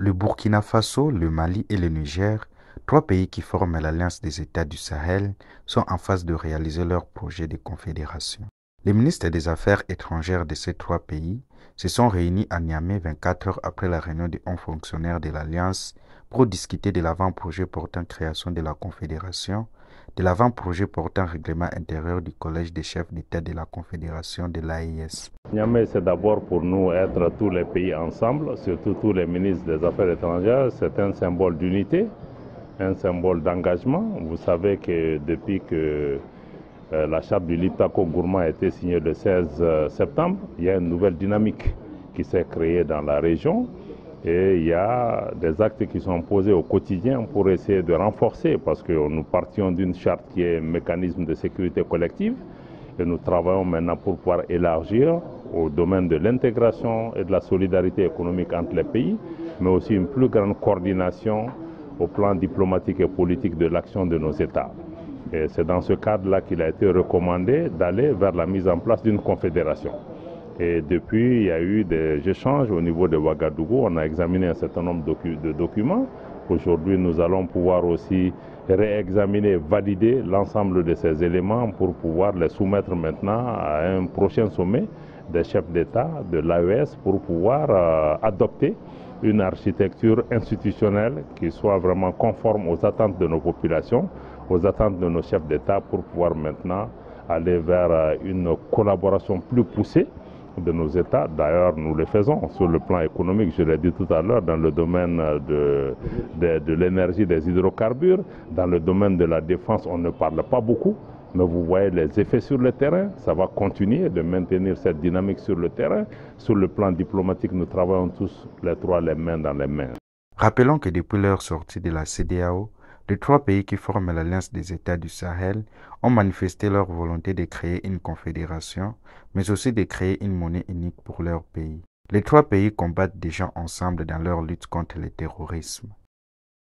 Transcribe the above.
Le Burkina Faso, le Mali et le Niger, trois pays qui forment l'Alliance des États du Sahel, sont en phase de réaliser leur projet de confédération. Les ministres des Affaires étrangères de ces trois pays se sont réunis à Niamey 24 heures après la réunion des 11 fonctionnaires de l'Alliance pour discuter de l'avant-projet portant création de la Confédération, de l'avant-projet portant règlement intérieur du Collège des chefs d'État de la Confédération de l'AES. Niamey, c'est d'abord pour nous être tous les pays ensemble, surtout tous les ministres des Affaires étrangères. C'est un symbole d'unité, un symbole d'engagement. Vous savez que depuis que la charte du Liptako Gourma a été signée le 16 septembre, il y a une nouvelle dynamique qui s'est créée dans la région. Et il y a des actes qui sont posés au quotidien pour essayer de renforcer, parce que nous partions d'une charte qui est un mécanisme de sécurité collective, et nous travaillons maintenant pour pouvoir élargir au domaine de l'intégration et de la solidarité économique entre les pays, mais aussi une plus grande coordination au plan diplomatique et politique de l'action de nos États. Et c'est dans ce cadre-là qu'il a été recommandé d'aller vers la mise en place d'une confédération. Et depuis, il y a eu des échanges au niveau de Ouagadougou. On a examiné un certain nombre de documents. Aujourd'hui, nous allons pouvoir aussi réexaminer, valider l'ensemble de ces éléments pour pouvoir les soumettre maintenant à un prochain sommet des chefs d'État de l'AES pour pouvoir adopter une architecture institutionnelle qui soit vraiment conforme aux attentes de nos populations, aux attentes de nos chefs d'État pour pouvoir maintenant aller vers une collaboration plus poussée de nos États. D'ailleurs, nous le faisons sur le plan économique, je l'ai dit tout à l'heure, dans le domaine de l'énergie, des hydrocarbures. Dans le domaine de la défense, on ne parle pas beaucoup, mais vous voyez les effets sur le terrain. Ça va continuer de maintenir cette dynamique sur le terrain. Sur le plan diplomatique, nous travaillons tous les trois les mains dans les mains. Rappelons que depuis leur sortie de la CEDEAO, les trois pays qui forment l'Alliance des États du Sahel ont manifesté leur volonté de créer une confédération, mais aussi de créer une monnaie unique pour leur pays. Les trois pays combattent déjà ensemble dans leur lutte contre le terrorisme.